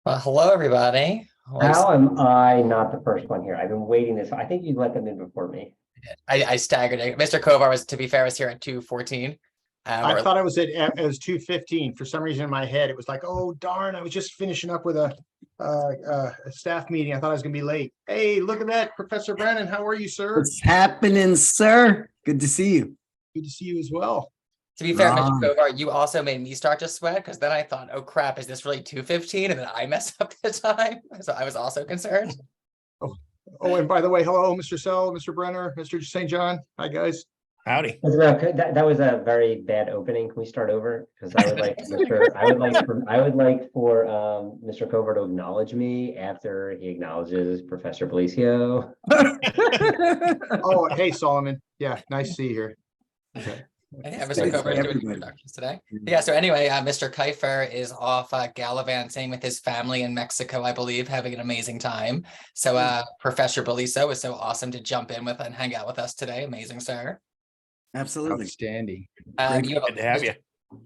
Well, hello, everybody. How am I not the first one here? I've been waiting this. I think you let them in before me. I staggered it. Mr. Kovar was, to be fair, was here at 2:14. I Or thought it was 2:15. For some reason in my head, it was like, oh darn, I was just finishing up with a staff meeting. I thought I was gonna be late. Hey, look at that, Professor Brennan. How are you, sir? What's happening, sir? Good to see you. Good to see you as well. to be fair, Mr. Right. Kovar, you also made me start to sweat because then I thought, oh crap, is this really 2:15? And then I messed up the time. So I was also concerned. Oh, and by the way, hello, Mr. Sell, Mr. Brenner, Mr. St. John. Hi, guys. Howdy. That was a very bad opening. Can we start over? Because I would like for Mr. Cover to acknowledge me after he acknowledges Professor Belicio. Oh, hey, Solomon. Yeah, nice to see you here. Okay. Yeah, Thanks, Mr. Kovar is doing everybody. introductions today. Yeah, so anyway, Mr. Kiefer is off gallivanting with his family in Mexico, I believe, having an amazing time. So Professor Beliso was so awesome to jump in with and hang out with us today. Amazing, sir. Absolutely. Outstanding. You have Good to have you.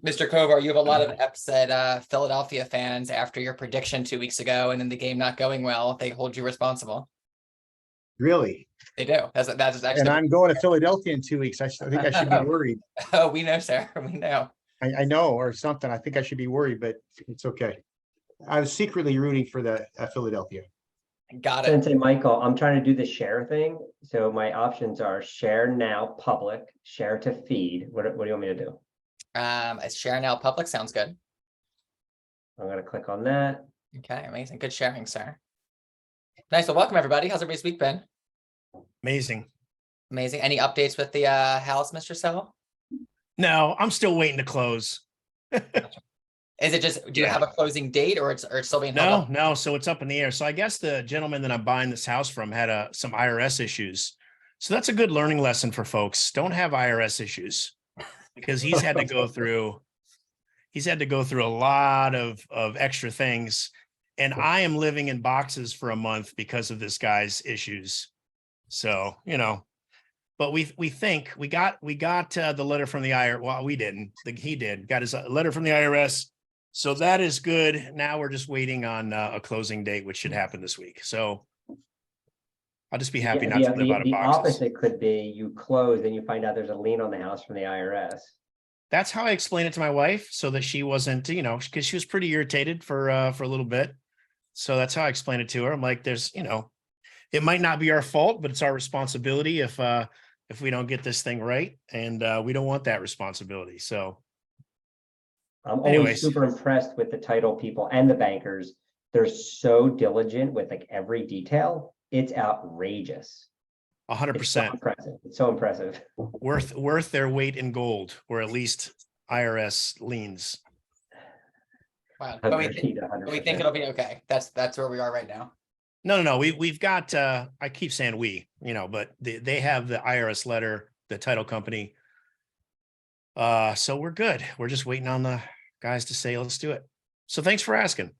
Mr. Kovar, you have a lot of upset Philadelphia fans after your prediction 2 weeks ago, and then the game not going well. They hold you responsible. Really? They do. That's And actually. I'm going to Philadelphia in 2 weeks. I think I should be worried. Oh, we know, sir. We know. I know, or something. I think I should be worried, but it's okay. I was secretly rooting for the Philadelphia. Got it. Sensei Michael, I'm trying to do the share thing. So my options are share now, public, share to feed. What do you want me to do? Share now public sounds good. I'm gonna click on that. Okay, amazing. Good sharing, sir. Nice. Well, welcome everybody. How's everybody's week been? Amazing. Amazing. Any updates with the house, Mr. Sell? No, I'm still waiting to close. Is it just, do you Yeah. have a closing date or it's still being held No, up? no. So it's up in the air. So I guess the gentleman that I'm buying this house from had some IRS issues. So that's a good learning lesson for folks. Don't have IRS issues because he's had to go through a lot of extra things. And I am living in boxes for a month because of this guy's issues. So, but we think we got the letter from the IRS. Well, we didn't. He did. Got his letter from the IRS. So that is good. Now we're just waiting on a closing date, which should happen this week. So I'll just be happy not to live out of The boxes. opposite could be you close, then you find out there's a lien on the house from the IRS. That's how I explained it to my wife so that she wasn't, because she was pretty irritated for a little bit. So that's how I explained it to her. I'm like, there's, it might not be our fault, but it's our responsibility if we don't get this thing right. And we don't want that responsibility. So I'm always Anyways. super impressed with the title people and the bankers. They're so diligent with like every detail. It's outrageous. It's so 100% impressive. It's so impressive. worth their weight in gold, or at least IRS liens. Wow. But we 100%. think it'll be okay. That's where we are right now. No. We've got, I keep saying we, but they have the IRS letter, the title company. So we're good. We're just waiting on the guys to say, let's do it. So thanks for asking.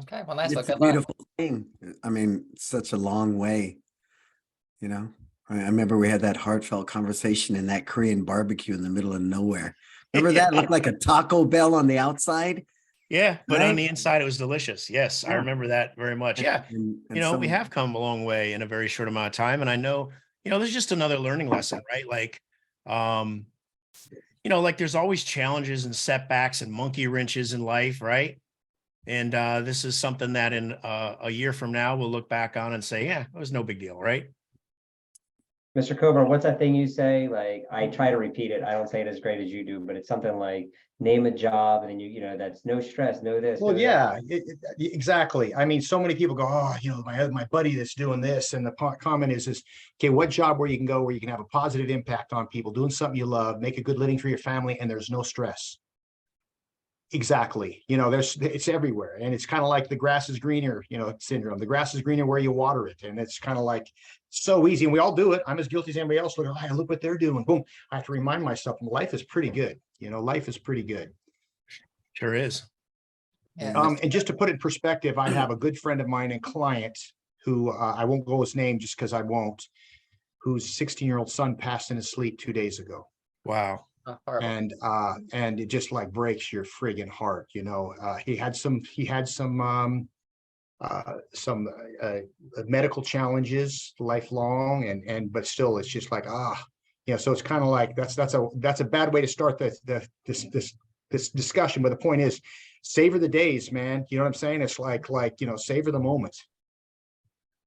Okay, well, nice. Well, It's a good luck. beautiful thing. I mean, such a long way. I remember we had that heartfelt conversation in that Korean barbecue in the middle of nowhere. Remember that? Looked like a Taco Bell on the outside. Yeah, but on Right? the inside, it was delicious. Yes, I Yeah. remember that very much. Yeah. And We have come a long way in a very short amount of time. And I know, there's just another learning lesson, right? Like, like there's always challenges and setbacks and monkey wrenches in life, right? And this is something that in a year from now, we'll look back on and say, yeah, it was no big deal, right? Mr. Coburn, what's that thing you say? Like, I try to repeat it. I don't say it as great as you do, but it's something like name a job and then that's no stress, no this. Well, no yeah, exactly. I mean, so many people go, oh, my buddy that's doing this. And the comment is, okay, what job where you can go where you can have a positive impact on people, doing something you love, make a good living for your family, and there's no stress. Exactly. It's everywhere. And it's kind of like the grass is greener, syndrome. The grass is greener where you water it. And it's kind of like so easy. And we all do it. I'm as guilty as anybody else. Look what they're doing. Boom. I have to remind myself, life is pretty good. Life is pretty good. Sure is. Yeah. And just to put it in perspective, I have a good friend of mine and client who I won't go his name just because I won't, whose 16-year-old son passed in his sleep 2 days ago. Wow. Oh, horrible. And it just like breaks your friggin' heart. He had some some medical challenges lifelong, but still it's just like, so it's kind of like that's a bad way to start this discussion. But the point is, savor the days, man. You know what I'm saying? It's like savor the moments.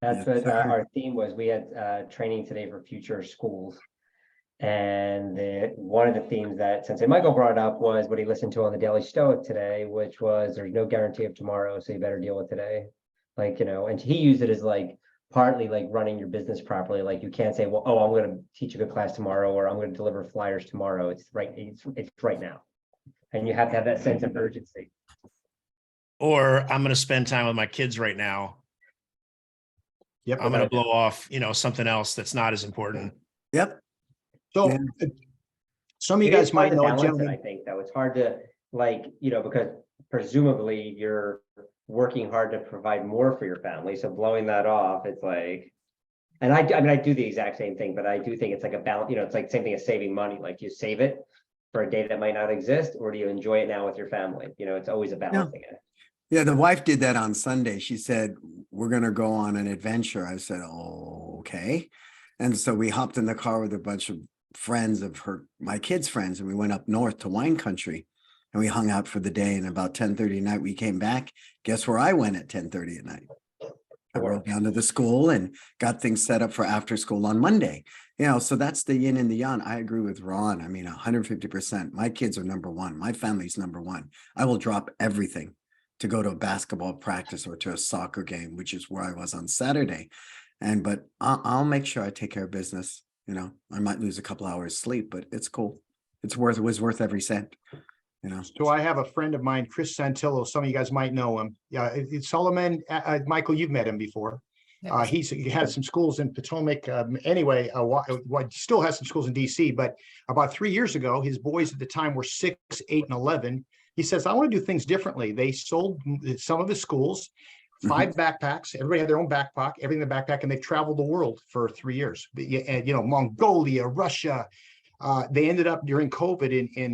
That's Yeah, what so our theme was. We had training today for future schools. And one of the themes that Sensei Michael brought up was what he listened to on the Daily Stoic today, which was there's no guarantee of tomorrow, so you better deal with today. Like, and he used it as like partly like running your business properly. Like you can't say, well, oh, I'm going to teach a good class tomorrow, or I'm going to deliver flyers tomorrow. It's right now. And you have to have that sense of urgency. Or I'm going to spend time with my kids right now. Yep. I'm going to blow off, something else that's not as important. Yep. So Yeah. some of you It is guys might hard to know, balance it, gentlemen. I think, though. It's hard to because presumably you're working hard to provide more for your family. So blowing that off, it's like, and I mean, I do the exact same thing, but I do think it's like a balance, it's like same thing as saving money. Like you save it for a day that might not exist, or do you enjoy it now with your family? It's always a balancing act. Yeah, the wife did that on Sunday. She said, we're going to go on an adventure. I said, oh, okay. And so we hopped in the car with a bunch of friends of my kids' friends, and we went up north to wine country, and we hung out for the day. And about 10:30 at night, we came back. Guess where I went at 10:30 at night? I rode down to the school and got things set up for after school on Monday. So that's the yin and the yang. I agree with Ron. I mean, 150%. My kids are number one. My family's number one. I will drop everything to go to a basketball practice or to a soccer game, which is where I was on Saturday. But I'll make sure I take care of business. I might lose a couple hours sleep, but it's cool. It was worth every cent. So I have a friend of mine, Chris Santillo. Some of you guys might know him. Yeah, it's Solomon. Michael, you've met him before. He had some schools in Potomac. Still has some schools in DC, but about 3 years ago, his boys at the time were 6, 8, and 11. He says, I want to do things differently. They sold some of his schools, 5 backpacks. Everybody had their own backpack, everything in the backpack, and they've traveled the world for 3 years. And, Mongolia, Russia. They ended up during COVID in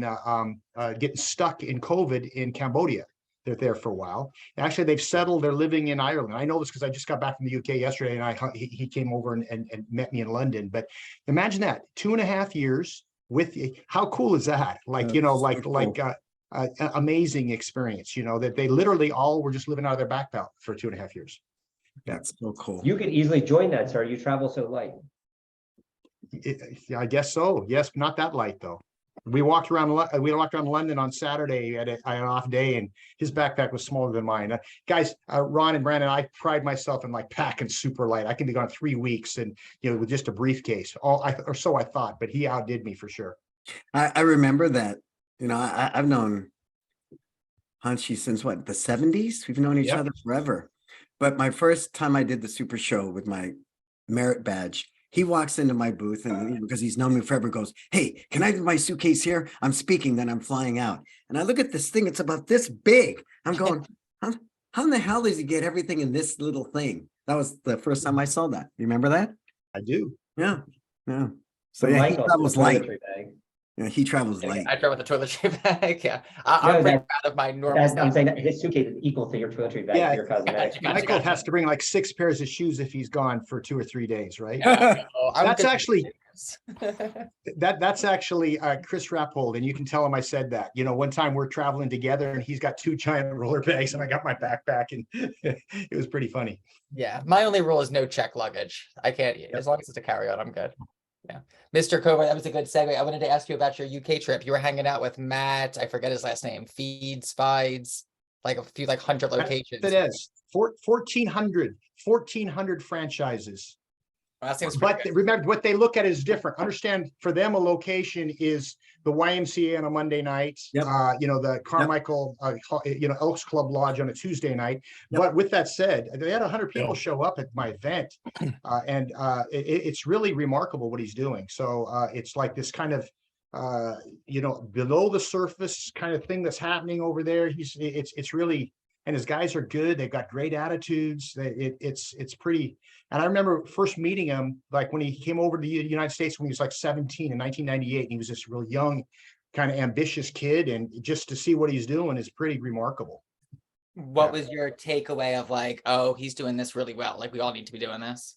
getting stuck in COVID in Cambodia. They're there for a while. Actually, they've settled. They're living in Ireland. I know this because I just got back from the UK yesterday, and he came over and met me in London. But imagine that 2.5 years with you. How cool is that? Like, amazing experience, that they literally all were just living out of their backpack for 2.5 years. That's so cool. You could easily join that, sir. You travel so light. I guess so. Yes, not that light though. We walked around London on Saturday at an off day, and his backpack was smaller than mine. Guys, Ron and Brandon, I pride myself in like packing super light. I can be gone 3 weeks and with just a briefcase. Or so I thought, but he outdid me for sure. I remember that. I've known Hanshi since the 70s? We've known each other forever. But my first time I did the Super Show with my merit badge, he walks into my booth and because he's known me forever, goes, hey, can I have my suitcase here? I'm speaking, then I'm flying out. And I look at this thing, it's about this big. I'm going, how in the hell does he get everything in this little thing? That was the first time I saw that. You remember that? I do. Yeah. So So yeah, Michael, he travels the light. toiletry bag. Yeah, he travels light. I travel with the toiletry bag. Yeah, I'm pretty proud of my normal I'm stuff. saying that his suitcase is equal to your toiletry bag Yeah. for your cosmetics. Michael has to bring like 6 pairs of shoes if he's gone for 2 or 3 days, right? Yeah, I'm That's good actually- with That's actually Chris Rappold, and you can tell him I said that. One time we're traveling together, and he's got 2 giant roller bags, and I got my backpack, and it was pretty funny. Yeah, my only rule is no check luggage. I can't, as long as it's a carry-on, I'm good. Yeah. Mr. Cover, that was a good segue. I wanted to ask you about your UK trip. You were hanging out with Matt, I forget his last name, Feeds, like a few 100 locations. It is 1,400 franchises. Well, that seems pretty But good. remember, what they look at is different. Understand, for them, a location is the YMCA on a Monday night, Yep. the Carmichael, Elks Club Lodge on a Tuesday night. Yep. But with that said, they had 100 people show up at my event, and it's really remarkable what he's doing. So it's like this kind of, below the surface kind of thing that's happening over there. It's really, and his guys are good. They've got great attitudes. It's pretty. And I remember first meeting him, like when he came over to the United States when he was like 17 in 1998. And he was this real young, kind of ambitious kid. And just to see what he's doing is pretty remarkable. What Yeah. was your takeaway of like, oh, he's doing this really well, like we all need to be doing this?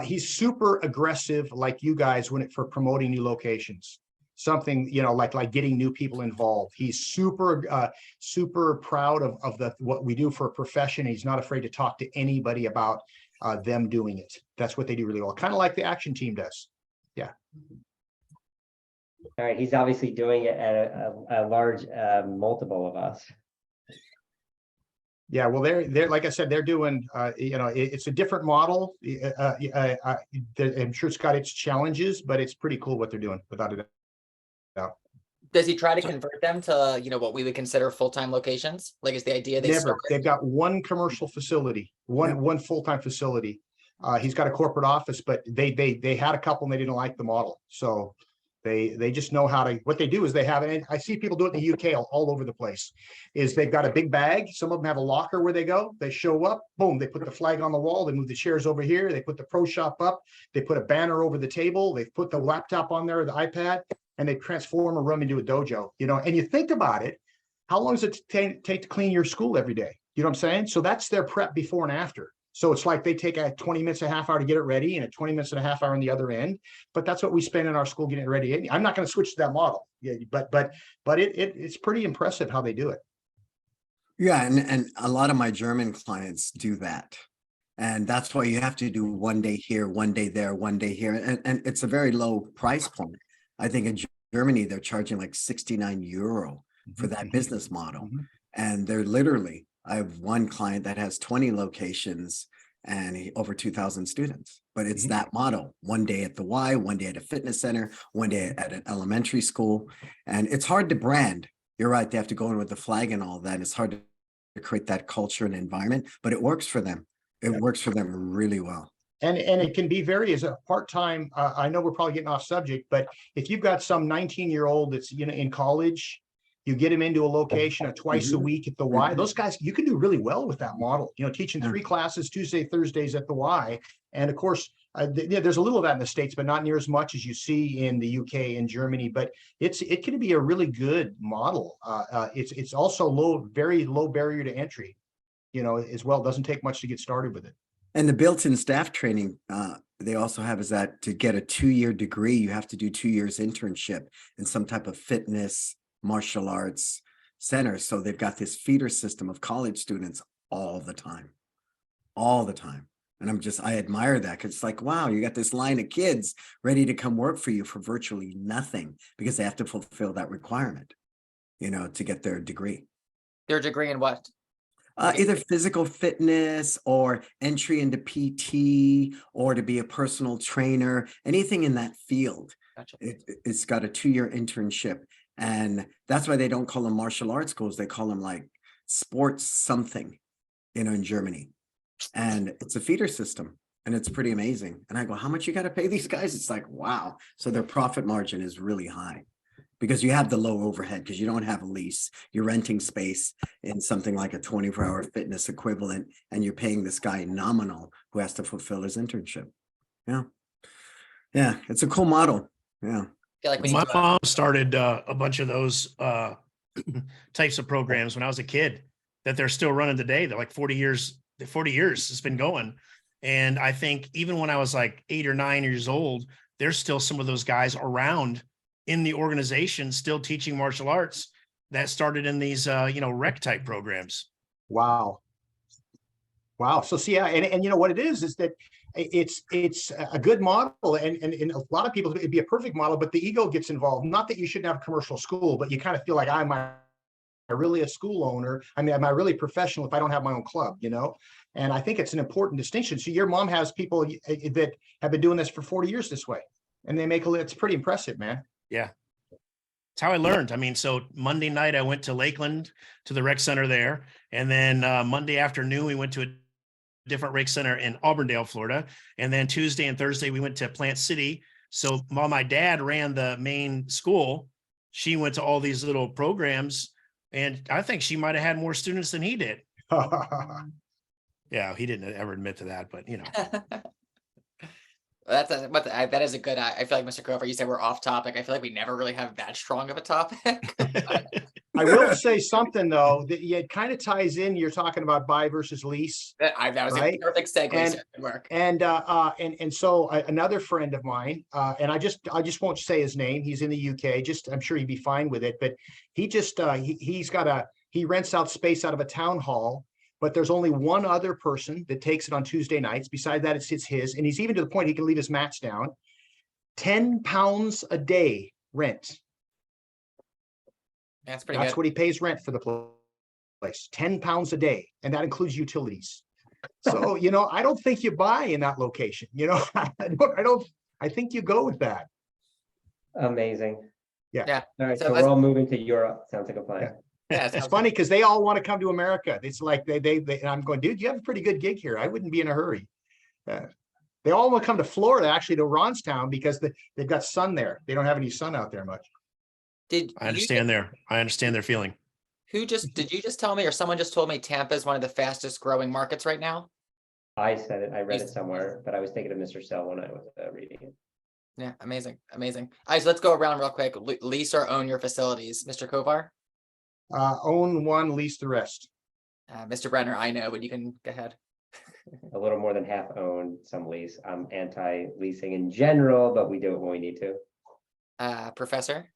He's super aggressive, like you guys, for promoting new locations. Something, like getting new people involved. He's super proud of what we do for a profession. He's not afraid to talk to anybody about them doing it. That's what they do really well. Kind of like the action team does. All right, he's obviously doing it at a large multiple of us. Yeah, well, they're like I said, they're doing, it's a different model. I'm sure it's got its challenges, but it's pretty cool what they're doing, without a doubt. Does he try to convert them to, what we would consider full-time locations? Like, is the idea they Never. start? They've got one commercial facility, one full-time facility. He's got a corporate office, but they had a couple and they didn't like the model. So they just know how to, what they do is they have, and I see people do it in the UK all over the place, is they've got a big bag. Some of them have a locker where they go, they show up, boom, they put the flag on the wall, they move the chairs over here, they put the pro shop up, they put a banner over the table, they put the laptop on there, the iPad, and they transform a room into a dojo, and you think about it, how long does it take to clean your school every day? You know what I'm saying? So that's their prep before and after. So it's like they take a 20 minutes, a half hour to get it ready and a 20 minutes and a half hour on the other end. But that's what we spend in our school getting it ready. I'm not going to switch to that model. Yeah, but it's pretty impressive how they do it. Yeah, and a lot of my German clients do that. And that's why you have to do one day here, one day there, one day here. And it's a very low price point. I think in Germany, they're charging like 69 euro for that business model. And they're literally, I have one client that has 20 locations and over 2,000 students, but it's that model. One day at the Y, one day at a fitness center, one day at an elementary school. And it's hard to brand. You're right. They have to go in with the flag and all that. It's hard to create that culture and environment, but it works for them. It works for them really well. And it can be very as a part-time. I know we're probably getting off subject, but if you've got some 19-year-old that's in college, you get him into a location twice a week at the Y. Those guys, you can do really well with that model. Teaching 3 classes Tuesday, Thursdays at the Y, and of course, there's a little of that in the States, but not near as much as you see in the UK and Germany. But it can be a really good model. It's also very low barrier to entry, as well. It doesn't take much to get started with it. And the built-in staff training they also have is that to get a 2-year degree, you have to do 2 years internship in some type of fitness, martial arts center. So they've got this feeder system of college students all the time. And I admire that because it's like, wow, you got this line of kids ready to come work for you for virtually nothing because they have to fulfill that requirement, to get their degree. Their degree in what? Either physical fitness or entry into PT or to be a personal trainer, anything in that field. Gotcha. It's got a 2-year internship. And that's why they don't call them martial arts schools. They call them like sports something, in Germany. And it's a feeder system and it's pretty amazing. And I go, how much you got to pay these guys? It's like, wow. So their profit margin is really high because you have the low overhead because you don't have a lease. You're renting space in something like a 24-hour fitness equivalent. And you're paying this guy nominal who has to fulfill his internship. Yeah. Yeah. It's a cool model. Yeah. Feel like we My need to, mom started a bunch of those types of programs when I was a kid that they're still running today. They're like 40 years it's been going. And I think even when I was like 8 or 9 years old, there's still some of those guys around in the organization still teaching martial arts that started in these, rec type programs. Wow. So see, and what it is that it's a good model, and a lot of people, it'd be a perfect model, but the ego gets involved. Not that you shouldn't have a commercial school, but you kind of feel like, am I really a school owner? I mean, am I really professional if I don't have my own club, And I think it's an important distinction. So your mom has people that have been doing this for 40 years this way, and it's pretty impressive, man. Yeah. It's how I learned. I mean, so Monday night I went to Lakeland to the rec center there. And then Monday afternoon, we went to a different rec center in Auburndale, Florida. And then Tuesday and Thursday, we went to Plant City. So while my dad ran the main school, she went to all these little programs. And I think she might've had more students than he did. Yeah, he didn't ever admit to that, but That is a good, I feel like Mr. Cover, you said we're off topic. I feel like we never really have that strong of a topic. I will say something though, that it kind of ties in, you're talking about buy versus lease. That was a Right. perfect segue, And- so good work. And so another friend of mine, and I just won't say his name. He's in the UK. I'm sure he'd be fine with it. But he just he rents out space out of a town hall. But there's only one other person that takes it on Tuesday nights. Besides that, it's his, and he's even to the point he can leave his mats down. £10 a day rent. That's pretty That's good. what he pays rent for the place. £10 a day, and that includes utilities. So, I don't think you buy in that location, I think you go with that. Amazing. Yeah. All right, So so we're let's- all moving to Europe. Sounds like a plan. Yeah, It's sounds funny because they all want to come to America. It's like they and I'm going, dude, you have a pretty good gig here. I wouldn't be in a hurry. They all want to come to Florida, actually to Ronstown, because they've got sun there. They don't have any sun out there much. Did I understand their feeling. did you just tell me, or someone just told me Tampa is one of the fastest growing markets right now? I said it, I read it Yes. somewhere, but I was thinking of Mr. Sell when I was reading it. Yeah, amazing. All right, so let's go around real quick. Lease or own your facilities, Mr. Kovar, Own one, lease the rest. Mr. Brenner. I know, but you can go ahead. A little more than half owned, some lease. I'm anti-leasing in general, but we do it when we need to. Professor.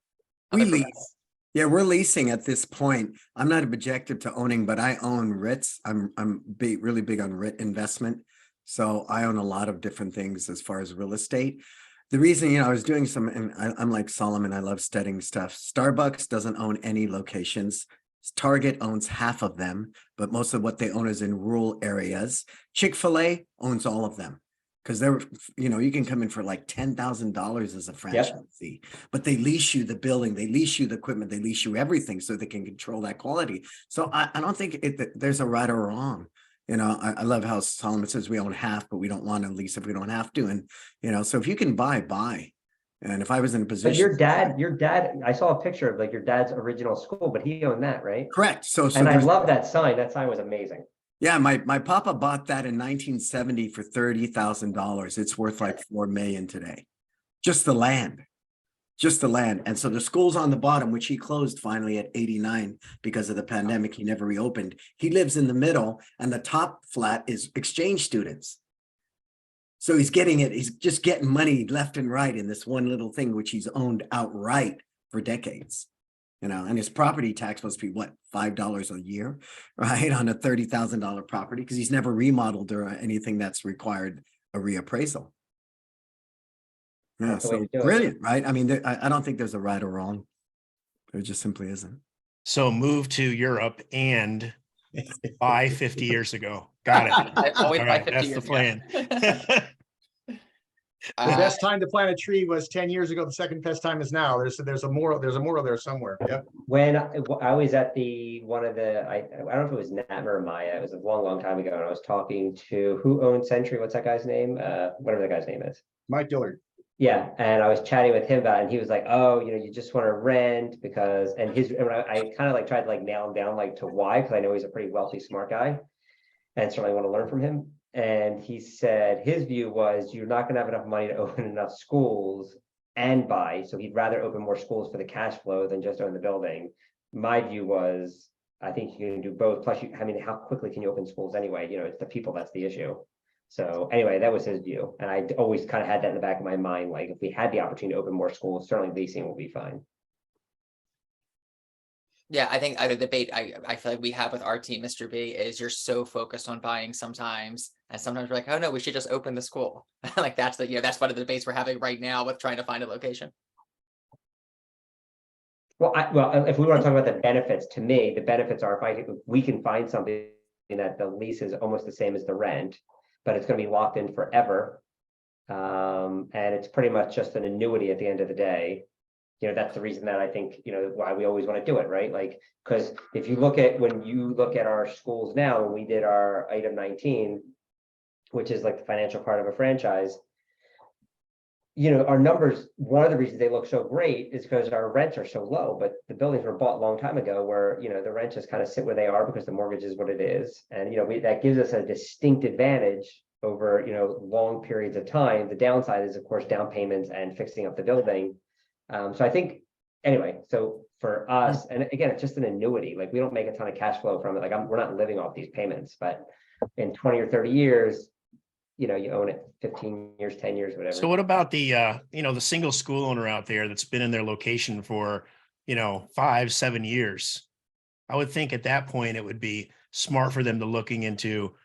We Other lease. Yeah, we're leasing at this point. I'm not objective to owning, but I own RITs. I'm really big on RIT investment. So I own a lot of different things as far as real estate. The reason, I was doing some, and I'm like Solomon, I love studying stuff. Starbucks doesn't own any locations. Target owns half of them, but most of what they own is in rural areas. Chick-fil-A owns all of them. Because they're, you can come in for like $10,000 as a franchisee, but they lease you the building, they lease you the equipment, they lease you everything so they can control that quality. So I don't think there's a right or wrong. I love how Solomon says we own half, but we don't want to lease if we don't have to. And, so if you can buy. And if I was in a But position. your dad, I saw a picture of like your dad's original school, but he owned that, right? Correct. So And I there's- love that sign. That sign was amazing. Yeah, my papa bought that in 1970 for $30,000. It's worth like 4 million today. Just the land. And so the school's on the bottom, which he closed finally at 89 because of the pandemic. He never reopened. He lives in the middle, and the top flat is exchange students. So he's just getting money left and right in this one little thing, which he's owned outright for decades. And his property tax must be what, $5 a year, right? On a $30,000 property, because he's never remodeled or anything that's required a reappraisal. Yeah, That's the way so to do it. brilliant, right? I mean, I don't think there's a right or wrong. There just simply isn't. So move to Europe and buy 50 years ago. Got it. I always All buy right, 50 that's years the plan. ago. The best time to plant a tree was 10 years ago. The second best time is now. There's a moral there somewhere. Yep. When I was at I don't know if it was Natmer or Maya, it was a long time ago, and I was talking to who owns Century, what's that guy's name? Whatever that guy's name is. Mike Dillard. Yeah, and I was chatting with him about it, and he was like, "Oh, you just want to rent because," and I kind of like tried to like nail him down like to why, because I know he's a pretty wealthy, smart guy, and certainly want to learn from him. And he said his view was you're not going to have enough money to open enough schools and buy, so he'd rather open more schools for the cash flow than just own the building. My view was I think you can do both. Plus, how quickly can you open schools anyway? It's the people that's the issue. So anyway, that was his view. And I always kind of had that in the back of my mind. Like if we had the opportunity to open more schools, certainly leasing will be fine. Yeah, I think the debate I feel like we have with our team, Mr. B, is you're so focused on buying sometimes, and sometimes we're like, oh no, we should just open the school. Like that's one of the debates we're having right now with trying to find a location. Well, if we want to talk about the benefits, to me, the benefits are if we can find something that the lease is almost the same as the rent, but it's going to be locked in forever. And it's pretty much just an annuity at the end of the day. That's the reason that I think, why we always want to do it, right? Like, because if you look at, when you look at our schools now, when we did our item 19, which is like the financial part of a franchise, our numbers, one of the reasons they look so great is because our rents are so low, but the buildings were bought a long time ago where, the rents just kind of sit where they are because the mortgage is what it is. And, that gives us a distinct advantage over, long periods of time. The downside is, of course, down payments and fixing up the building. So I think, anyway, so for us, and again, it's just an annuity. Like, we don't make a ton of cash flow from it. Like, we're not living off these payments, but in 20 or 30 years, you own it 15 years, 10 years, whatever. So what about the single school owner out there that's been in their location for, 5-7 years? I would think at that point it would be smart for them to looking into,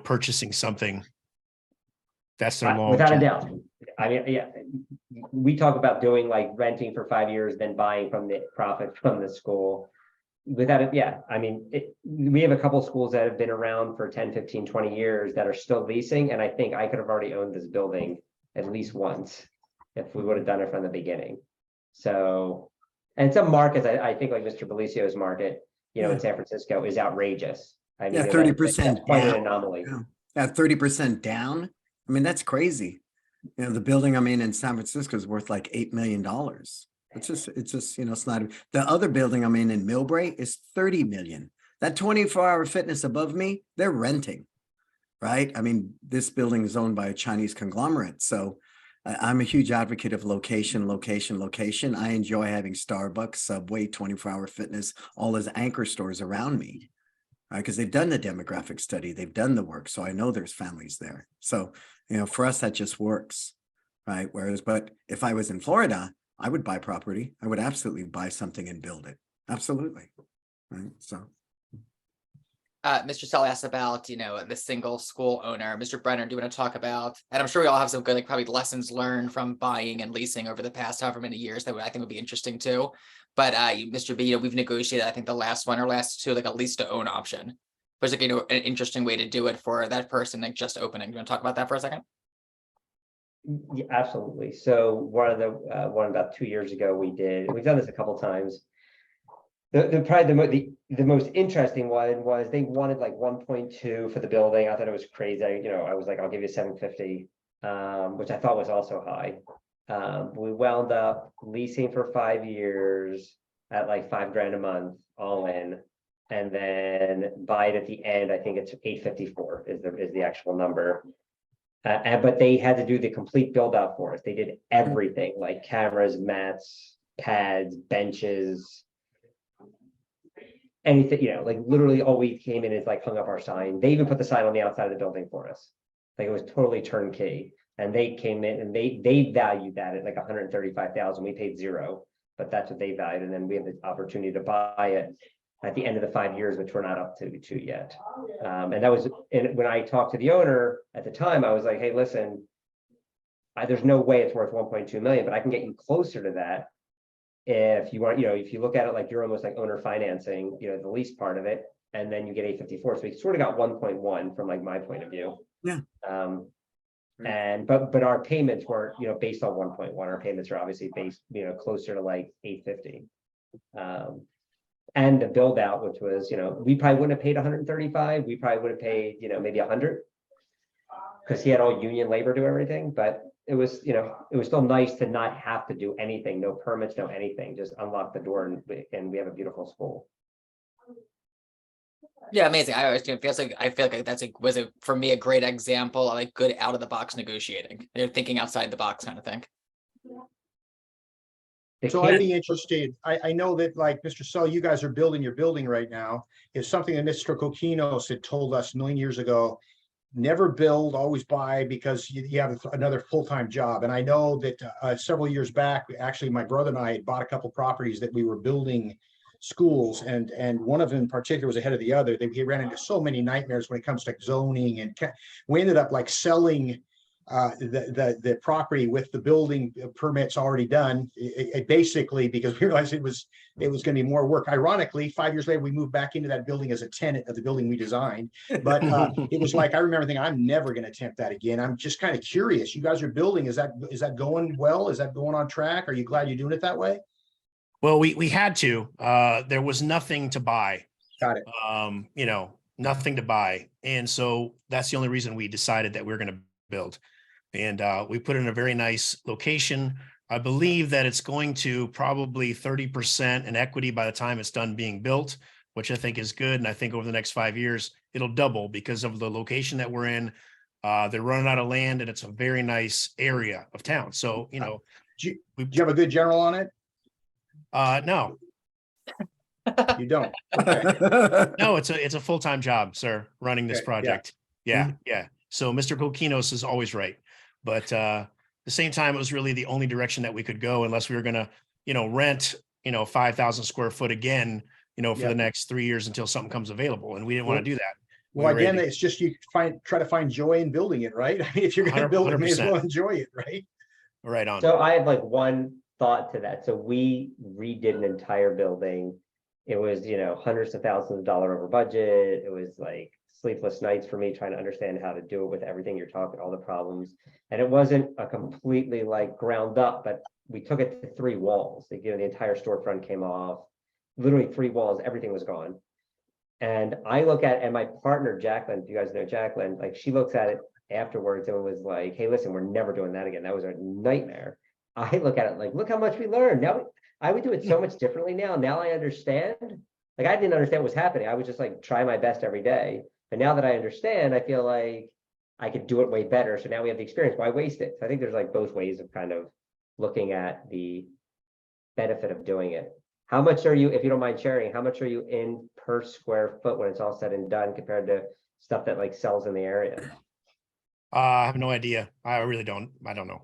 purchasing something. That's their long. Without a doubt. I mean, yeah, we talk about doing like renting for 5 years, then buying from the profit from the school. Without it, yeah. I mean, we have a couple of schools that have been around for 10, 15, 20 years that are still leasing. And I think I could have already owned this building at least once if we would have done it from the beginning. So, and some markets, I think like Mr. Belicio's market, in San Francisco is outrageous. I mean, 30% that's quite an down. anomaly. At 30% down. I mean, that's crazy. The building I'm in San Francisco is worth like $8 million. It's just, it's not. The other building I'm in Millbrae is 30 million. That 24-hour fitness above me, they're renting, right? I mean, this building is owned by a Chinese conglomerate. So I'm a huge advocate of location. I enjoy having Starbucks, Subway, 24-hour fitness, all those anchor stores around me, right? Because they've done the demographic study, they've done the work. So I know there's families there. So, for us, that just works, right? Whereas, but if I was in Florida, I would buy property. I would absolutely buy something and build it. Absolutely. Right. So. Mr. Sell asked about, the single school owner. Mr. Brenner, do you want to talk about, and I'm sure we all have some good, like, probably lessons learned from buying and leasing over the past however many years that I think would be interesting too. But Mr. B, we've negotiated, I think the last one or last two, like a lease to own option. But it's like, an interesting way to do it for that person, like just opening. Do you want to talk about that for a second? Yeah, absolutely. So one about 2 years ago, we've done this a couple times. The most interesting one was they wanted like 1.2 for the building. I thought it was crazy. I was like, I'll give you 750, which I thought was also high. We wound up leasing for 5 years at like $5,000 a month, all in, and then buy it at the end. I think it's 854 is the actual number. But they had to do the complete build out for us. They did everything, like cameras, mats, pads, benches, anything, like literally all we came in is like hung up our sign. They even put the sign on the outside of the building for us. Like, it was totally turnkey. And they came in and they valued that at like 135,000. We paid $0, but that's what they valued. And then we have the opportunity to buy it at the end of the 5 years, which we're not up to yet. And that was, and when I talked to the owner at the time, I was like, hey, listen, there's no way it's worth 1.2 million, but I can get you closer to that. If you want, if you look at it like you're almost like owner financing, the lease part of it, and then you get 854. So we sort of got 1.1 from like my point of view. Yeah. And but our payments weren't, based on 1.1. Our payments are obviously based, closer to like 850. And the build out, which was, we probably wouldn't have paid 135. We probably would have paid, maybe 100, because he had all union labor do everything. But it was, it was still nice to not have to do anything, no permits, no anything, just unlock the door and we have a beautiful school. Yeah, amazing. I feel like that's for me a great example of like good out of the box negotiating. They're thinking outside the box kind of thing. So I'd be interested. I know that, like Mr. Sell, you guys are building your building right now. Is something that Mr. Coquinos had told us a million years ago. Never build, always buy, because you have another full-time job. And I know that several years back, actually, my brother and I had bought a couple properties that we were building schools, and one of them in particular was ahead of the other. He ran into so many nightmares when it comes to zoning, and we ended up like selling the property with the building permits already done, it basically, because we realized it was going to be more work. Ironically, 5 years later, we moved back into that building as a tenant of the building we designed. But it was like, I remember thinking, I'm never going to attempt that again. I'm just kind of curious. You guys are building. Is that going well? Is that going on track? Are you glad you're doing it that way? Well, we had to. There was nothing to buy. Got it. Nothing to buy. And so that's the only reason we decided that we're going to build. And we put it in a very nice location. I believe that it's going to probably 30% in equity by the time it's done being built, which I think is good. And I think over the next 5 years, it'll double because of the location that we're in. They're running out of land and it's a very nice area of town. So, you know, Do you we, do you have a good general on it? no, You don't. Okay. no, it's a full-time job, sir, running this Okay, yeah. project. Yeah, yeah. So Mr. Kokinos is always right. But at the same time, it was really the only direction that we could go unless we were gonna, you know, rent, you know, 5,000 square foot again, you know, for Yeah. the next 3 years until something comes available. And we didn't want to do that. We Well, were again, ready it's just you try to find joy in building it, right? I mean, if you're gonna build it, may as 100%. well enjoy it, right? right on. So I have like one thought to that. So we redid an entire building. It was, you know, hundreds of thousands of dollars over budget. It was like sleepless nights for me trying to understand how to do it with everything you're talking, all the problems. And it wasn't a completely like ground up, but we took it to 3 walls. Like, you know, the entire storefront came off, literally 3 walls, everything was gone. And I look at, and my partner, Jacqueline, if you guys know Jacqueline, like she looks at it afterwards and was like, hey, listen, we're never doing that again. That was a nightmare. I look at it like, look how much we learned. Now I would do it so much differently now. Now I understand. Like I didn't understand what was happening. I was just like, try my best every day. But now that I understand, I feel like I could do it way better. So now we have the experience. Why waste it? So I think there's like both ways of kind of looking at the benefit of doing it. How much are you, if you don't mind sharing, how much are you in per square foot when it's all said and done compared to stuff that like sells in the area? I have no idea. I really don't. I don't know.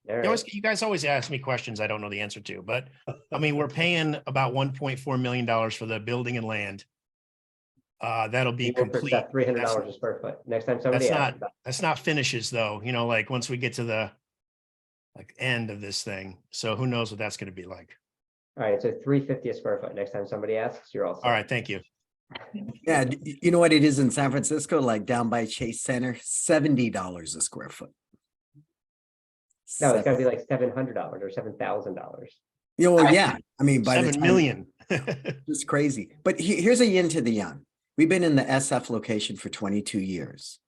All You guys always ask me questions I don't know the answer to, but I mean, we're paying about $1.4 million for the building and land. That'll be complete. $300 a square foot. Next time somebody asks about That's not finishes though, you know, like once we get to the like end of this thing. So who knows what that's going to be like. all right, so $350 a square foot. Next time somebody asks, you're all set. All right. Thank you. Yeah, you know what it is in San Francisco, like down by Chase Center, $70 a square foot. No, it's gotta be like $700 or $7,000. You know, well, yeah, I mean, by the 7 time, million. it's crazy. But here's a yin to the yang. We've been in the SF location for 22 years.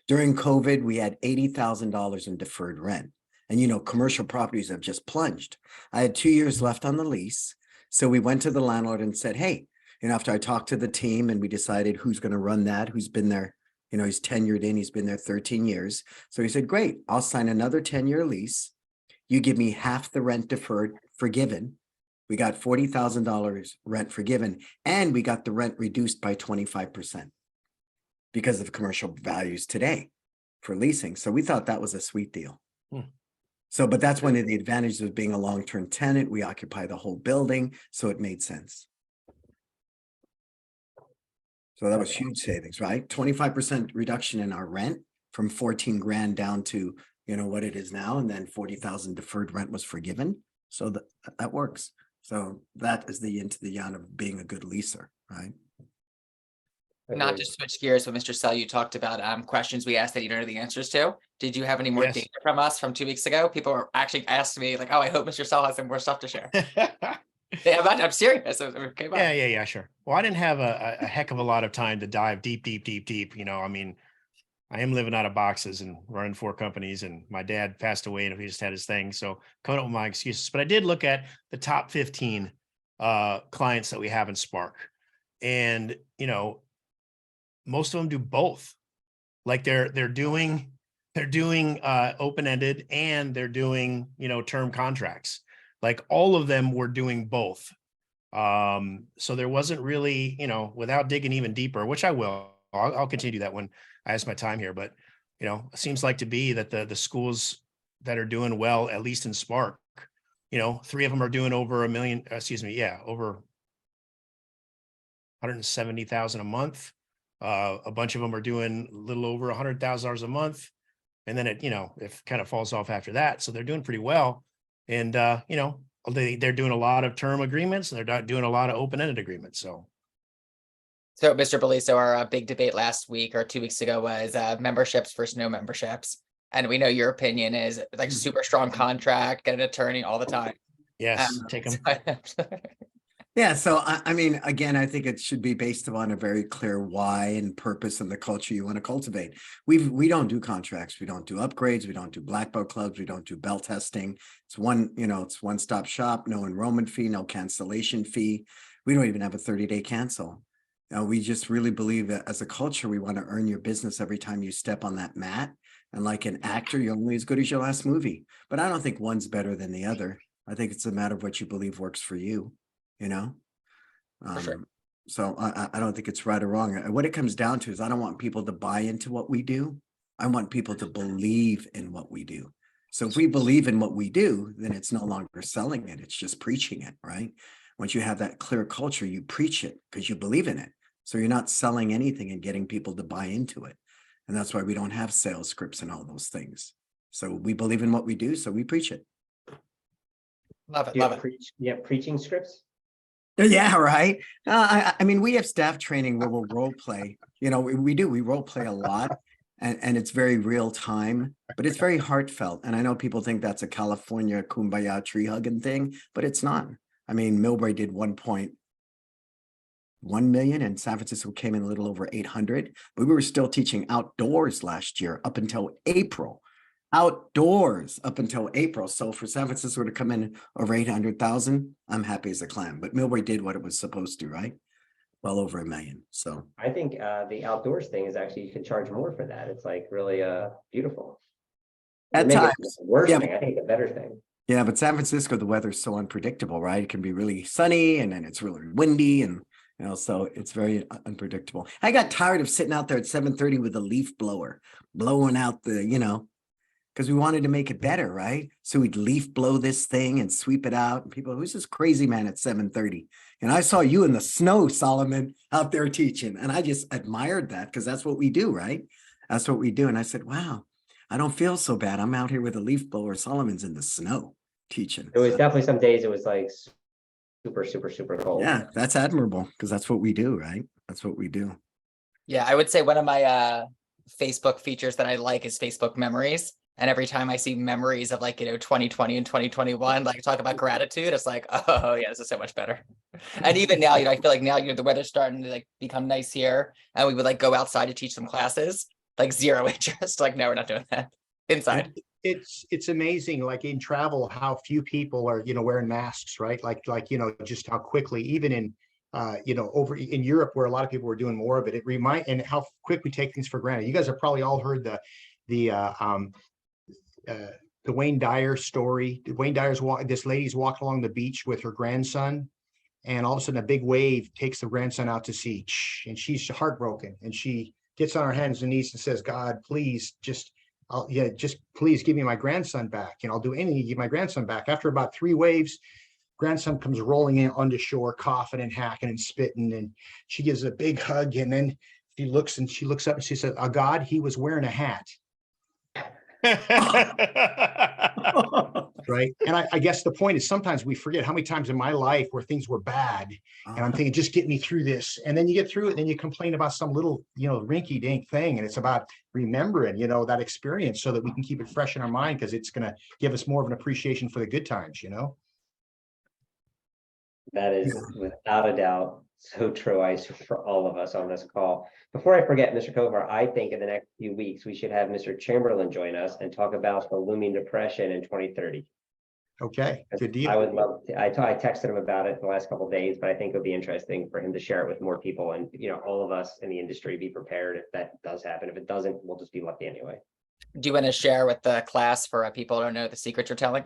During COVID, we had $80,000 in deferred rent. And, you know, commercial properties have just plunged. I had 2 years left on the lease. So we went to the landlord and said, hey, you know, after I talked to the team and we decided who's going to run that, who's been there, you know, he's tenured in, he's been there 13 years. So he said, great, I'll sign another 10-year lease. You give me half the rent deferred forgiven. We got $40,000 rent forgiven, and we got the rent reduced by 25% because of commercial values today for leasing. So we thought that was a sweet deal. So, but that's one of the advantages of being a long-term tenant. We occupy the whole building, so it made sense. So that was huge savings, right? 25% reduction in our rent from 14 grand down to, you know, what it is now. And then 40,000 deferred rent was forgiven. So that works. So that is the yin to the yang of being a good leaser, right? Not Agreed. to switch gears, but Mr. Sell, you talked about questions we asked that you don't know the answers to. Did you have any more Yes. data from us from 2 weeks ago? People were actually asked me like, oh, I hope Mr. Sell has some more stuff to share. Yeah, I'm serious. Okay, bye. Yeah, sure. Well, I didn't have a heck of a lot of time to dive deep. You know, I mean, I am living out of boxes and running 4 companies, and my dad passed away and he just had his thing. So coming up with my excuses, but I did look at the top 15 clients that we have in Spark, and, you know, most of them do both. Like they're doing open-ended, and they're doing, you know, term contracts. Like all of them were doing both. So there wasn't really, you know, without digging even deeper, which I will, I'll continue that when I have my time here. But, you know, it seems like to be that the schools that are doing well, at least in Spark, you know, 3 of them are doing over $1 million, over 170,000 a month. A bunch of them are doing a little over $100,000 a month. And then it, you know, it kind of falls off after that. So they're doing pretty well. And, you know, they're doing a lot of term agreements, and they're not doing a lot of open-ended agreements. So, Mr. Beliso, our big debate last week or 2 weeks ago was memberships versus no memberships. And we know your opinion is like super strong contract, get an attorney all the time. yes, take them. Yeah, so I mean, again, I think it should be based upon a very clear why and purpose and the culture you want to cultivate. We don't do contracts, we don't do upgrades, we don't do black belt clubs, we don't do belt testing. It's it's one-stop shop, no enrollment fee, no cancellation fee. We don't even have a 30-day cancel. We just really believe that as a culture, we want to earn your business every time you step on that mat. And like an actor, you're only as good as your last movie. But I don't think one's better than the other. I think it's a matter of what you believe works for you, you know? sure. So I don't think it's right or wrong. What it comes down to is I don't want people to buy into what we do. I want people to believe in what we do. So if we believe in what we do, then it's no longer selling it. It's just preaching it, right? Once you have that clear culture, you preach it because you believe in it. So you're not selling anything and getting people to buy into it. And that's why we don't have sales scripts and all those things. So we believe in what we do, so we preach it. Love it, Do you love have it. you have preaching scripts? Yeah, right. I mean, we have staff training where we'll role play. You know, we do. We role play a lot, and it's very real time, but it's very heartfelt. And I know people think that's a California kumbaya tree hugging thing, but it's not. I mean, Millbrae did 1.1 million, and San Francisco came in a little over 800. But we were still teaching outdoors last year up until April. Outdoors up until April. So for San Francisco to come in over 800,000, I'm happy as a clam. But Millbrae did what it was supposed to, right? Well over 1 million. So I think the outdoors thing is actually, you can charge more for that. It's like really beautiful. at Make it times, the worst yeah, thing, I think the better thing. yeah, but San Francisco, the weather's so unpredictable, right? It can be really sunny and then it's really windy and so it's very unpredictable. I got tired of sitting out there at 7:30 with a leaf blower, blowing out the, because we wanted to make it better, right? So we'd leaf blow this thing and sweep it out. And people, who's this crazy man at 7:30? And I saw you in the snow, Solomon, out there teaching. And I just admired that because that's what we do, right? That's what we do. And I said, wow, I don't feel so bad. I'm out here with a leaf blower. Solomon's in the snow teaching. It was definitely some days it was like super, super, super cold. Yeah, that's admirable because that's what we do, right? That's what we do. Yeah, I would say one of my Facebook features that I like is Facebook memories. And every time I see memories of 2020 and 2021, talk about gratitude, it's like, oh yeah, this is so much better. And even now, I feel like now, the weather's starting to become nice here, and we would go outside to teach some classes, zero interest. No, we're not doing that inside. It's amazing, like in travel, how few people are, wearing masks, right? Just how quickly, even in, over in Europe, where a lot of people were doing more of it, and how quick we take things for granted. You guys have probably all heard the Wayne Dyer story. Wayne Dyer's this lady's walking along the beach with her grandson, and all of a sudden a big wave takes the grandson out to sea, and she's heartbroken, and she gets on her hands and knees and says, God, please just please give me my grandson back. I'll do anything to give my grandson back. After about 3 waves, grandson comes rolling in onto shore, coughing and hacking and spitting, and she gives a big hug, and then she looks up and she said, oh God, he was wearing a hat. Right. And I guess the point is, sometimes we forget how many times in my life where things were bad, and I'm thinking, just get me through this. And then you get through it, and then you complain about some little, rinky dink thing. And it's about remembering, that experience so that we can keep it fresh in our mind, because it's going to give us more of an appreciation for the good times, That is without a doubt so true. For all of us on this call. Before I forget, Mr. Kovar, I think in the next few weeks we should have Mr. Chamberlain join us and talk about the looming depression in 2030. Okay, good deal. I would love to. I texted him about it the last couple of days, but I think it would be interesting for him to share it with more people, and all of us in the industry be prepared if that does happen. If it doesn't, we'll just be lucky anyway. Do you want to share with the class for people who don't know the secret you're telling?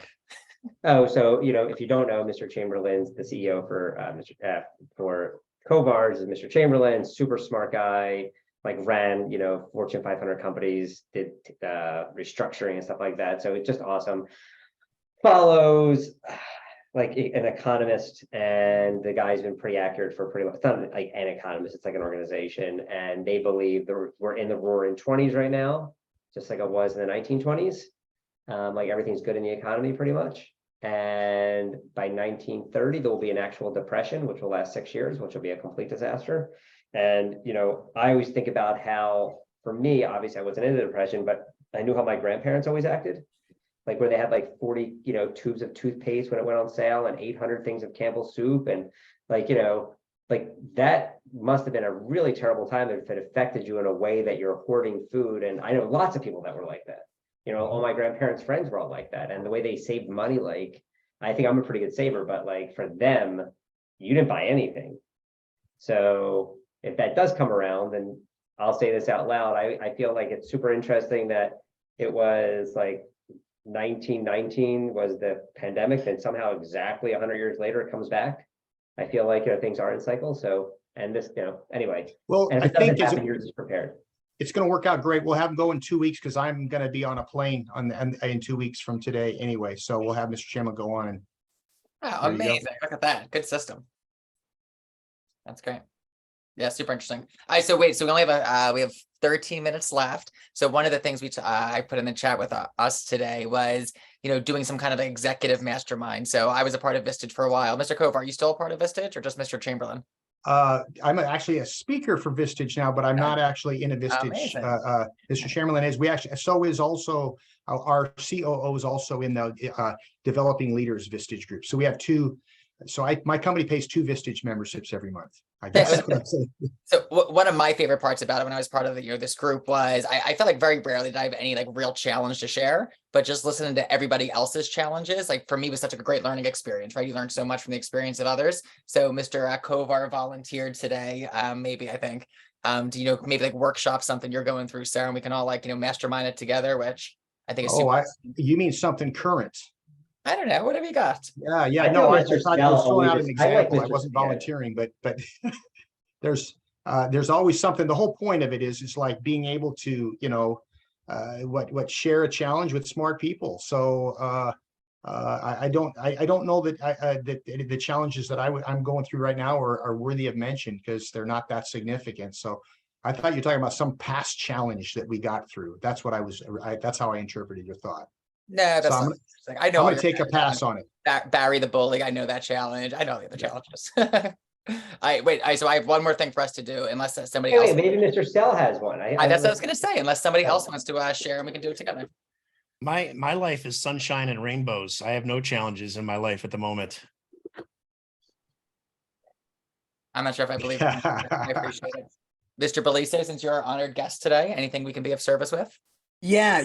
Oh, so if you don't know, Mr. Chamberlain's the CEO for Kovars is Mr. Chamberlain, super smart guy, ran Fortune 500 companies, did restructuring and stuff like that. So it's just awesome. Follows an economist, and the guy's been pretty accurate for pretty much. It's not like an economist, it's like an organization, and they believe we're in the roaring 20s right now, just like it was in the 1920s. Everything's good in the economy pretty much. And by 1930, there will be an actual depression, which will last 6 years, which will be a complete disaster. And, I always think about how, for me, obviously I wasn't in the depression, but I knew how my grandparents always acted. Where they had 40, tubes of toothpaste when it went on sale, and 800 things of Campbell's soup. And that must have been a really terrible time if it affected you in a way that you're hoarding food. And I know lots of people that were like that. All my grandparents' friends were all like that. And the way they saved money, I think I'm a pretty good saver, but for them, you didn't buy anything. So, if that does come around, then I'll say this out loud. I feel like it's super interesting that it was like 1919 was the pandemic, and somehow exactly 100 years later it comes back. I feel like, things are in cycles. So, and this, anyway, Well, and I if it doesn't think happen, you're just prepared. it's going to work out great. We'll have them go in 2 weeks because I'm going to be on a plane in 2 weeks from today anyway. So we'll have Mr. Chairman go on and Oh, There you go. amazing. Look at that. Good system. That's great. Yeah, super interesting. All right, so wait, so we only have we have 13 minutes left. So one of the things I put in the chat with us today was, doing some kind of executive mastermind. So I was a part of Vistage for a while. Mr. Cove, are you still a part of Vistage or just Mr. Chamberlain? I'm actually a speaker for Vistage now, but I'm not actually in a Vistage. Amazing. Mr. Chamberlain is, so is also our COO is also in the Developing Leaders Vistage group. So we have two. So my company pays 2 Vistage memberships every month. I guess. So one of my favorite parts about it when I was part of this group was I felt like very rarely did I have any like real challenge to share, but just listening to everybody else's challenges, like for me was such a great learning experience, right? You learn so much from the experience of others. So Mr. Kovar volunteered today, maybe maybe like workshop something you're going through, Sarah, and we can all mastermind it together, which I think is super. You mean something current? I don't know, whatever you got. Yeah. I No, feel I Mr. thought I was Snell throwing out an always- I like example. I Mr. wasn't yeah. volunteering, but there's always something. The whole point of it is like being able to, share a challenge with smart people. So I don't know that that the challenges that I'm going through right now are worthy of mention because they're not that significant. So I thought you were talking about some past challenge that we got through. That's what that's how I interpreted your thought. No, that's So not I'm interesting. I know I'm all gonna your take a challenges. pass on it. Barry the bully, I know that challenge. I know the other challenges. So I have one more thing for us to do, unless somebody else. Wait, maybe Mr. Stell has one. That's what I was gonna say, unless somebody else wants to share and we can do it together. My life is sunshine and rainbows. I have no challenges in my life at the moment. I'm not sure if I believe it. I appreciate it. Mr. Belize, since you're our honored guest today, anything we can be of service with? Yeah,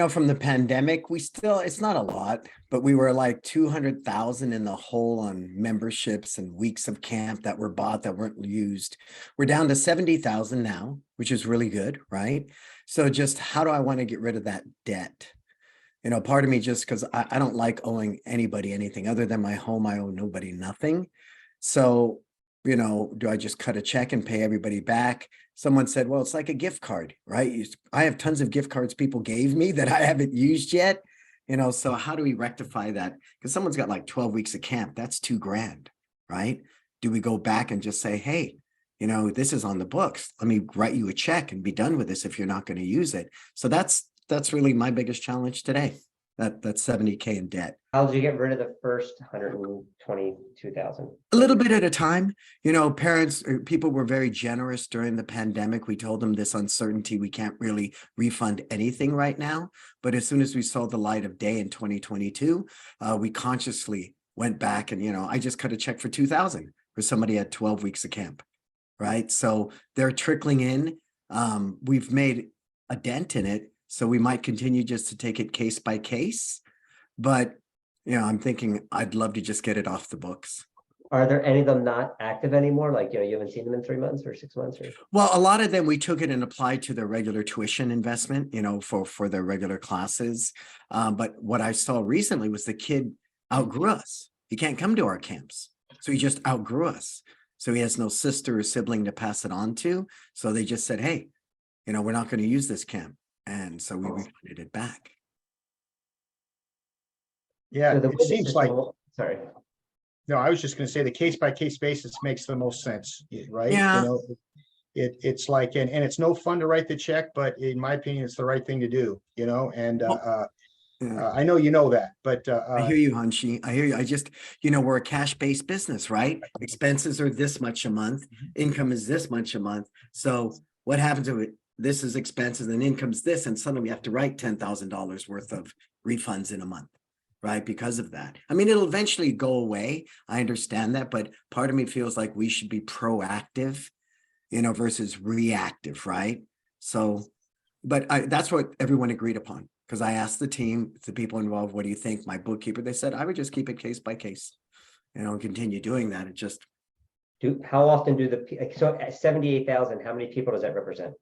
from the pandemic, it's not a lot, but we were like 200,000 in the hole on memberships and weeks of camp that were bought that weren't used. We're down to 70,000 now, which is really good, right? So just how do I want to get rid of that debt? Part of me just because I don't like owing anybody anything other than my home. I owe nobody nothing. So, do I just cut a check and pay everybody back? Someone said, well, it's like a gift card, right? I have tons of gift cards people gave me that I haven't used yet, so how do we rectify that? Because someone's got like 12 weeks of camp, that's $2,000, right? Do we go back and just say, hey, this is on the books. Let me write you a check and be done with this if you're not going to use it. So that's really my biggest challenge today. That's 70K in debt. How did you get rid of the first 122,000? A little bit at a time. Parents or people were very generous during the pandemic. We told them this uncertainty, we can't really refund anything right now. But as soon as we saw the light of day in 2022, we consciously went back and, I just cut a check for 2,000 for somebody at 12 weeks of camp, right? So they're trickling in. We've made a dent in it. So we might continue just to take it case by case. But, I'm thinking I'd love to just get it off the books. Are there any of them not active anymore? Like, you haven't seen them in 3 months or 6 months? Well, a lot of them, we took it and applied to their regular tuition investment, for their regular classes. But what I saw recently was the kid outgrew us. He can't come to our camps. So he just outgrew us. So he has no sister or sibling to pass it on to. So they just said, hey, we're not going to use this camp. And so we refunded it back. Yeah, So it seems like, sorry. no, I was just going to say the case by case basis makes the most sense, right? Yeah. It's like, and it's no fun to write the check, but in my opinion, it's the right thing to do, and Yeah. I know you know that, but I hear you, Hunchi. I hear you. I just, we're a cash-based business, right? Expenses are this much a month. Income is this much a month. So what happens to it? This is expenses and income's this, and suddenly we have to write $10,000 worth of refunds in a month, right? Because of that. I mean, it'll eventually go away. I understand that, but part of me feels like we should be proactive, versus reactive, right? So, but that's what everyone agreed upon. Because I asked the team, the people involved, what do you think? My bookkeeper, they said, I would just keep it case by case, and continue doing that. It just How often do so at 78,000, how many people does that represent?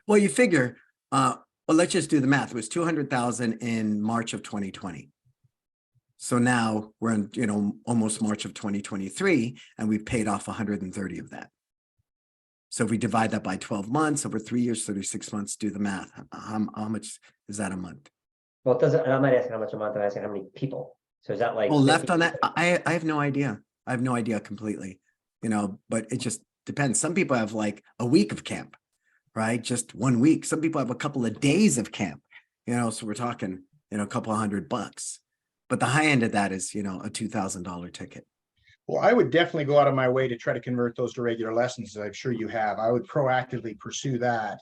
Well, you figure, well, let's just do the math. It was 200,000 in March of 2020. So now we're in, almost March of 2023, and we've paid off 130 of that. So if we divide that by 12 months over 3 years, 36 months, do the math. How much is that a month? Well, it doesn't, I'm not asking how much a month, I'm asking how many people. So is that like? Oh, left 50? on that? I have no idea. I have no idea completely, but it just depends. Some people have like a week of camp, right? Just 1 week. Some people have a couple of days of camp, so we're talking, a couple of $100. But the high end of that is, a $2,000 ticket. Well, I would definitely go out of my way to try to convert those to regular lessons, as I'm sure you have. I would proactively pursue that.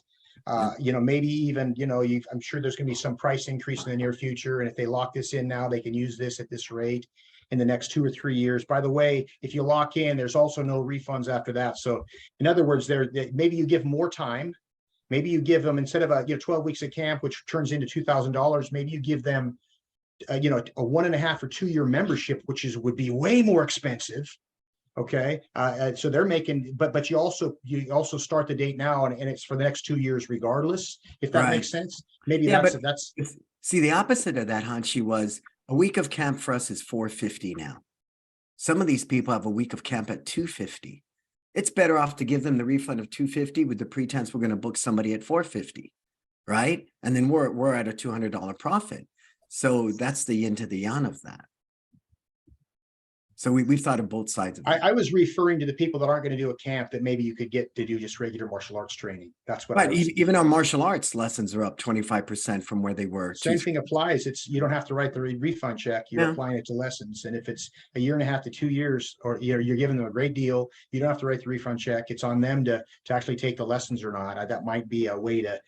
Maybe even, I'm sure there's going to be some price increase in the near future. And if they lock this in now, they can use this at this rate in the next 2 or 3 years. By the way, if you lock in, there's also no refunds after that. So in other words, maybe you give more time. Maybe you give them, instead of 12 weeks of camp, which turns into $2,000, maybe you give them a 1.5 or 2 year membership, which would be way more expensive. Okay. So they're making, but you also start the date now, and it's for the next 2 years regardless, if that makes sense. Maybe that's see, the opposite of that, Hanshi, was a week of camp for us is $450 now. Some of these people have a week of camp at $250. It's better off to give them the refund of $250 with the pretense we're going to book somebody at $450, right? And then we're at a $200 profit. So that's the yin to the yang of that. So we've thought of both sides of it. I was referring to the people that aren't going to do a camp that maybe you could get to do just regular martial arts training. That's what. Right. Even our martial arts lessons are up 25% from where they were. Same thing applies. You don't have to write the refund check. You're applying it to lessons. And if it's a 1.5 to 2 years, or you're giving them a great deal, you don't have to write the refund check. It's on them to actually take the lessons or not. That might be a way to,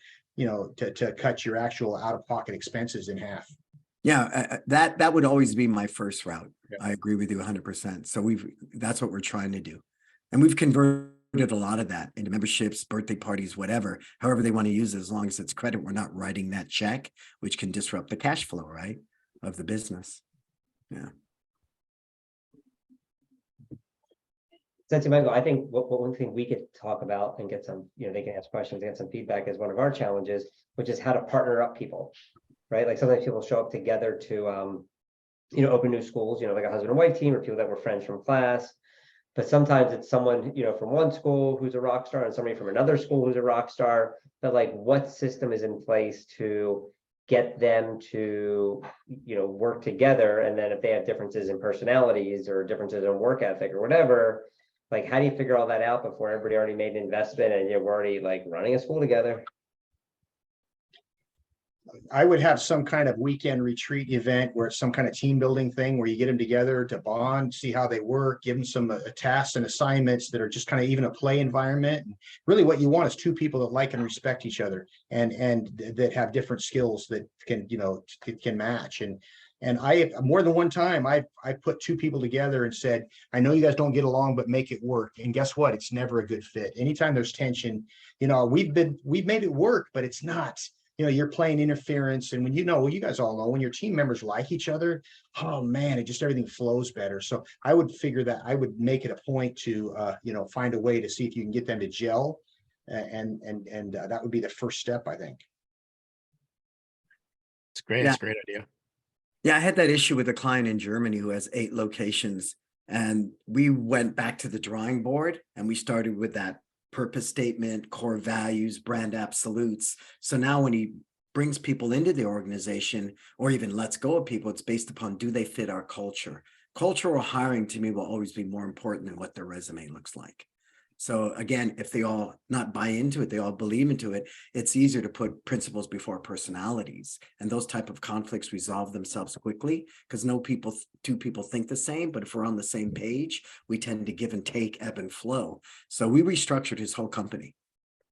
to cut your actual out-of-pocket expenses in half. Yeah, that would always be my first route. Yeah. I agree with you 100%. So that's what we're trying to do. And we've converted a lot of that into memberships, birthday parties, whatever, however they want to use it, as long as it's credit. We're not writing that check, which can disrupt the cash flow, right, of the business. Yeah. Since Michael, I think one thing we could talk about and get some, they can ask questions, get some feedback is one of our challenges, which is how to partner up people. Right, like sometimes people show up together to, open new schools, like a husband and wife team, or people that were friends from class. But sometimes it's someone, from one school who's a rock star and somebody from another school who's a rock star. But like, what system is in place to get them to, work together? And then if they have differences in personalities or differences in work ethic or whatever, like, how do you figure all that out before everybody already made an investment and we're already like running a school together? I would have some kind of weekend retreat event where it's some kind of team building thing where you get them together to bond, see how they work, give them some tasks and assignments that are just kind of even a play environment. And really what you want is 2 people that like and respect each other and that have different skills that can, can match. And I, more than one time, I put 2 people together and said, I know you guys don't get along, but make it work. And guess what? It's never a good fit. Anytime there's tension, we've made it work, but it's not. You're playing interference. And when you guys all know, when your team members like each other, oh man, everything flows better. So I would make it a point to, find a way to see if you can get them to gel. And that would be the first step, I think. It's great. Yeah. It's a great idea. Yeah, I had that issue with a client in Germany who has 8 locations. And we went back to the drawing board and we started with that purpose statement, core values, brand absolutes. So now when he brings people into the organization or even lets go of people, it's based upon, do they fit our culture? Cultural hiring to me will always be more important than what their resume looks like. So again, if they all not buy into it, they all believe into it, it's easier to put principles before personalities. And those type of conflicts resolve themselves quickly because two people think the same, but if we're on the same page, we tend to give and take, ebb and flow. So we restructured his whole company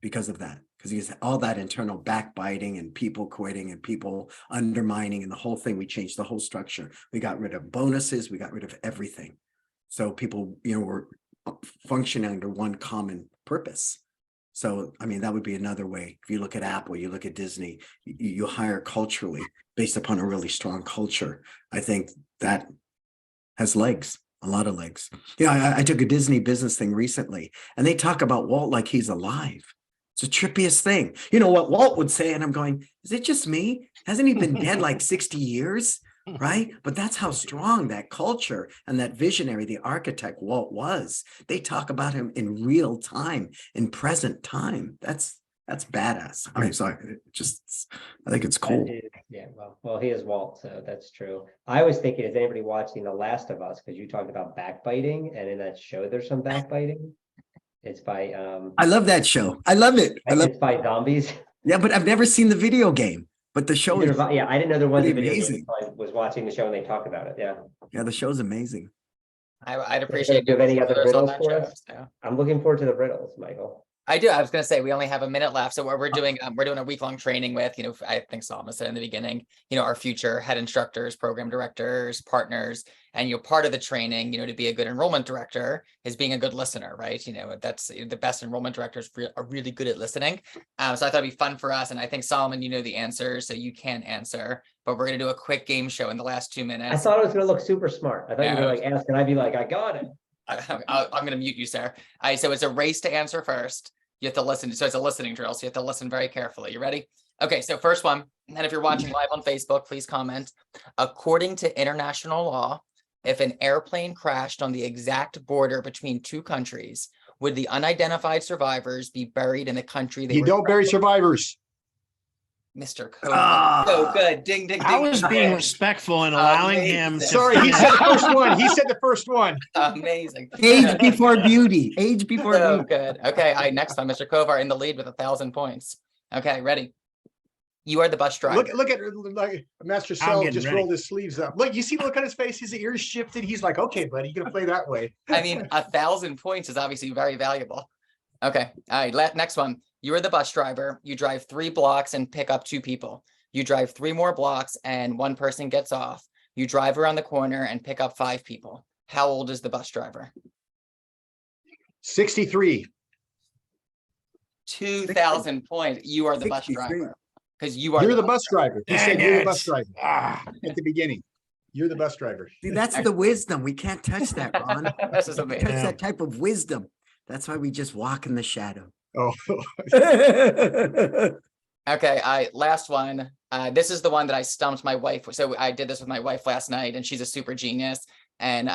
because of that, because he has all that internal backbiting and people quitting and people undermining and the whole thing. We changed the whole structure. We got rid of bonuses. We got rid of everything. So people, were functioning under one common purpose. So, I mean, that would be another way. If you look at Apple, you look at Disney, you hire culturally based upon a really strong culture. I think that has legs a lot of legs. Yeah, I took a Disney business thing recently, and they talk about Walt like he's alive. It's the trippiest thing. You know what Walt would say, and I'm going, is it just me? Hasn't he been dead like 60 years? Right? But that's how strong that culture and that visionary, the architect Walt was. They talk about him in real time, in present time. That's badass. I mean, sorry, I think it's cool. Yeah, well, he is Walt, so that's true. I was thinking, is anybody watching The Last of Us? Because you talked about backbiting, and in that show, there's some backbiting. It's by I love that show. I love it. it's by zombies. Yeah, but I've never seen the video game. But the show is Yeah, I didn't know there was a pretty video. amazing. I was watching the show and they talked about it. Yeah, the show's amazing. I'd appreciate. Do you have any other spoilers on riddles that for show, us? so. I'm looking forward to the riddles, Michael. I do. I was going to say we only have a minute left, so we're doing a week-long training with, I think Solomon said in the beginning, our future head instructors, program directors, partners, and part of the training, to be a good enrollment director is being a good listener, right? That's the best enrollment directors are really good at listening. So I thought it'd be fun for us, and I think Solomon, you know the answers, so you can't answer, but we're going to do a quick game show in the last 2 minutes. I thought it was going to look super smart. I thought you were like ask, and I'd be like, I got it. I'm going to mute you, sir. So it's a race to answer first. You have to listen. So it's a listening drill. So you have to listen very carefully. You ready? Okay. So first one, and if you're watching live on Facebook, please comment. According to international law, if an airplane crashed on the exact border between two countries, would the unidentified survivors be buried in the country they You were don't bury from? survivors. Mr. Cove. So good. Ding, ding, ding. I was being ding. respectful and allowing Amazing. him. to Sorry, he finish. said the first one. He said the first one. Amazing. Age before beauty. Age before So beauty. good. Okay. Next one, Mr. Kovar in the lead with 1,000 points. Okay, ready. You are the bus driver. Look at like Master Cell getting just ready. rolled his sleeves up. Look, you see the look on his face. His ears shifted. He's like, okay, buddy, you're gonna play that way. I mean, 1,000 points is obviously very valuable. Okay. All right. Next one. You are the bus driver. You drive 3 blocks and pick up 2 people. You drive 3 more blocks and 1 person gets off. You drive around the corner and pick up 5 people. How old is the bus driver? 63. 2,000 points. You are the bus 63. driver because you are. You're the bus driver. He said Dang you're the it. bus driver Ah, at the beginning. You're the bus driver. See, that's the wisdom. We can't touch that, Ron. This is Touch amazing. Yeah. that type of wisdom. That's why we just walk in the shadow. Oh, Okay, last one. This is the one that I stumped my wife. So I did this with my wife last night, and she's a super genius. And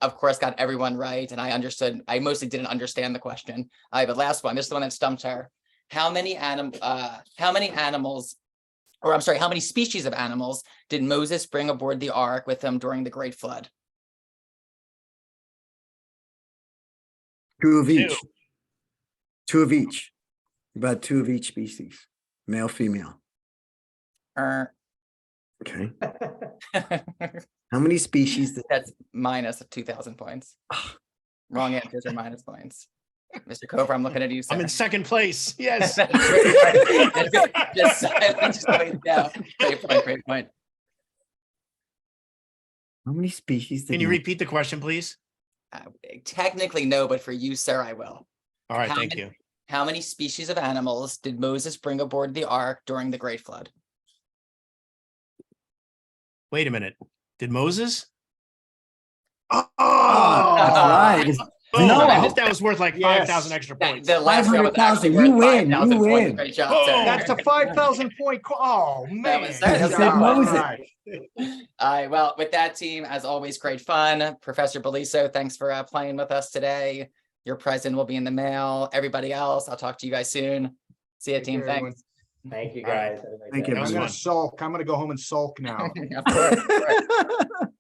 of course, got everyone right. And I mostly didn't understand the question. But last one. This is the one that stumped her. How many species of animals did Moses bring aboard the ark with him during the Great Flood? 2 of each. Two. 2 of each. About 2 of each species. Male, female. Okay. How many species? That's minus 2,000 points. Wrong answers are minus points. Mr. Cover, I'm looking at you, sir. I'm in second place. Yes. Just silent, just wait now. Great point. How many species? Can you repeat the question, please? Technically, no, but for you, sir, I will. All right, How thank many- you. How many species of animals did Moses bring aboard the ark during the Great Flood? Wait a minute. Did Moses? oh, That's right. Oh, No. I think that was worth like Yes. 5,000 extra points. The last round was 500,000. actually You worth win, 5,000 you points. win. Great job, Oh, sir. that's a 5,000 point. Oh man, was- that was good. Moses. Right. All right, well, with that team, as always, great fun. Professor Beliso, thanks for playing with us today. Your present will be in the mail. Everybody else, I'll talk to you guys soon. See you, Take team. care, everyone. Thanks. Thank you, All right. guys. Have a nice Thank day. you, I'm was gonna fun. sulk. I'm gonna go home and sulk now. Of course.